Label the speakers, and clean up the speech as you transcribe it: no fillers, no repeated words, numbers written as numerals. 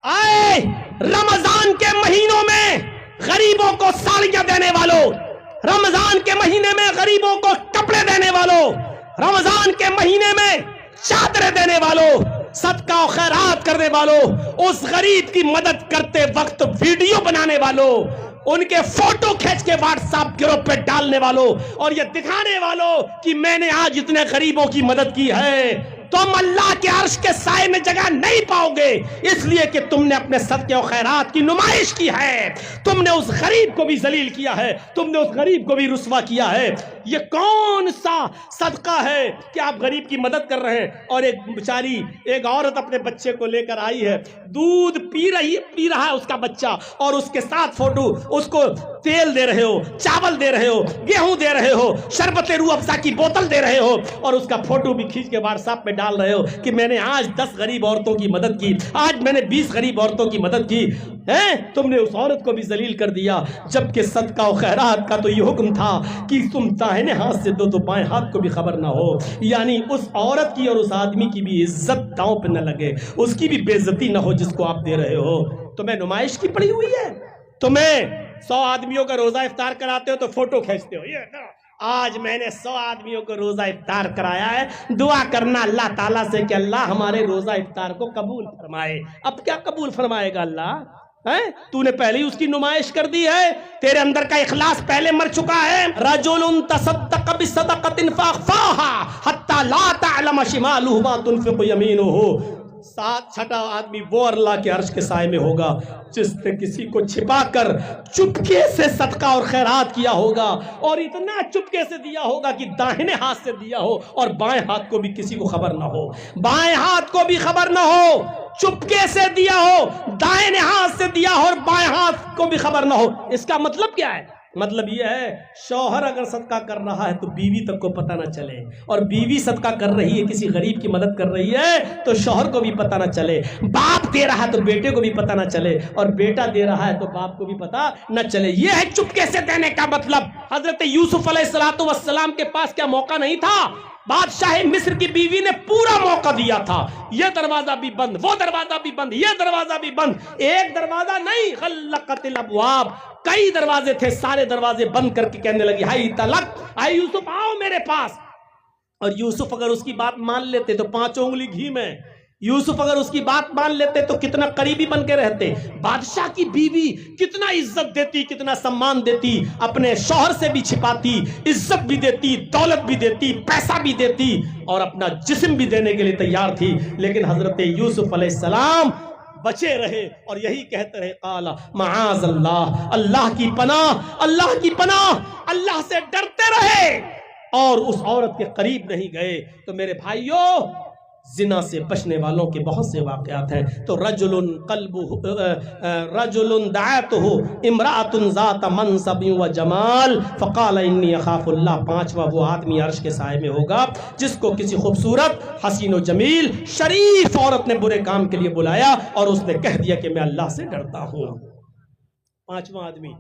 Speaker 1: آئے رمضان کے مہینوں میں غریبوں کو ساڑیاں دینے والوں، رمضان کے مہینے میں غریبوں کو کپڑے دینے والوں، رمضان کے مہینے میں چادریں دینے والوں، صدقہ و خیرات کرنے والوں، اس غریب کی مدد کرتے وقت ویڈیو بنانے والوں، ان کے فوٹو کھینچ کے واٹس ایپ گروپ پہ ڈالنے والوں اور یہ دکھانے والوں کہ میں نے آج اتنے غریبوں کی مدد کی ہے، تم اللہ کے عرش کے سائے میں جگہ نہیں پاؤ گے، اس لیے کہ تم نے اپنے صدقے و خیرات کی نمائش کی ہے، تم نے اس غریب کو بھی ذلیل کیا ہے، تم نے اس غریب کو بھی رسوا کیا ہے۔ یہ کون سا صدقہ ہے کہ آپ غریب کی مدد کر رہے ہیں؟ اور ایک بیچاری ایک عورت اپنے بچے کو لے کر آئی ہے، دودھ پی رہا ہے اس کا بچہ، اور اس کے ساتھ فوٹو، اس کو تیل دے رہے ہو، چاول دے رہے ہو، گیہوں دے رہے ہو، شربت روح افزا کی بوتل دے رہے ہو، اور اس کا فوٹو بھی کھینچ کے واٹس ایپ پہ ڈال رہے ہو کہ میں نے آج 10 غریب عورتوں کی مدد کی، آج میں نے 20 غریب عورتوں کی مدد کی ہے۔ تم نے اس عورت کو بھی ذلیل کر دیا، جبکہ صدقہ و خیرات کا تو یہ حکم تھا کہ تم داہنے ہاتھ سے دو تو بائیں ہاتھ کو بھی خبر نہ ہو، یعنی اس عورت کی اور اس آدمی کی بھی عزت داؤں پہ نہ لگے، اس کی بھی بے عزتی نہ ہو جس کو آپ دے رہے ہو۔ تمہیں نمائش کی پڑی ہوئی ہے، تمہیں 100 آدمیوں کا روزہ افطار کراتے ہو تو فوٹو کھینچتے ہو، یہ آج میں نے 100 آدمیوں کو روزہ افطار کرایا ہے، دعا کرنا اللہ تعالیٰ سے کہ اللہ ہمارے روزہ افطار کو قبول فرمائے۔ اب کیا قبول فرمائے گا اللہ؟ تو نے پہلے ہی اس کی نمائش کر دی ہے، تیرے اندر کا اخلاص پہلے مر چکا ہے۔ رجل تصدق بصدقۃ فاخفاها حتى لا تعلم شماله ما تنفق يمينه۔ چھٹا آدمی وہ اللہ کے عرش کے سائے میں ہوگا جس نے کسی کو چھپا کر چپکے سے صدقہ اور خیرات کیا ہوگا، اور اتنا چپکے سے دیا ہوگا کہ داہنے ہاتھ سے دیا ہو اور بائیں ہاتھ کو بھی کسی کو خبر نہ ہو، بائیں ہاتھ کو بھی خبر نہ ہو، چپکے سے دیا ہو، دائیں ہاتھ سے دیا ہو اور بائیں ہاتھ کو بھی خبر نہ ہو۔ اس کا مطلب کیا ہے؟ مطلب یہ ہے شوہر اگر صدقہ کر رہا ہے تو بیوی تک کو پتہ نہ چلے، اور بیوی صدقہ کر رہی ہے، کسی غریب کی مدد کر رہی ہے تو شوہر کو بھی پتہ نہ چلے، باپ دے رہا ہے تو بیٹے کو بھی پتہ نہ چلے، اور بیٹا دے رہا ہے تو باپ کو بھی پتہ نہ چلے۔ یہ ہے چپکے سے دینے کا مطلب۔ حضرت یوسف علیہ السلام کے پاس کیا موقع نہیں تھا؟ بادشاہ مصر کی بیوی نے پورا موقع دیا تھا، یہ دروازہ بھی بند، وہ دروازہ بھی بند، یہ دروازہ بھی بند، ایک دروازہ نہیں، غلقت الابواب، کئی دروازے تھے، سارے دروازے بند کر کے کہنے لگی ہائی تلک، آئے یوسف آؤ میرے پاس۔ اور یوسف اگر اس کی بات مان لیتے تو 5 انگلی گھی میں، یوسف اگر اس کی بات مان لیتے تو کتنا قریبی بن کے رہتے، بادشاہ کی بیوی کتنا عزت دیتی، کتنا سمان دیتی، اپنے شوہر سے بھی چھپاتی، عزت بھی دیتی، دولت بھی دیتی، پیسہ بھی دیتی، اور اپنا جسم بھی دینے کے لیے تیار تھی، لیکن حضرت یوسف علیہ السلام بچے رہے اور یہی کہتے رہے قال معاذ اللہ، اللہ کی پناہ، اللہ کی پناہ، اللہ سے ڈرتے رہے اور اس عورت کے قریب نہیں گئے۔ تو میرے بھائیوں، زنا سے بچنے والوں کے بہت سے واقعات ہیں۔ تو رجل دعته امرأة ذات منصب و جمال فقال انی اخاف اللہ۔ 5واں وہ آدمی عرش کے سائے میں ہوگا جس کو کسی خوبصورت، حسین و جمیل، شریف عورت نے برے کام کے لیے بلایا اور اس نے کہہ دیا کہ میں اللہ سے ڈرتا ہوں۔ 5واں آدمی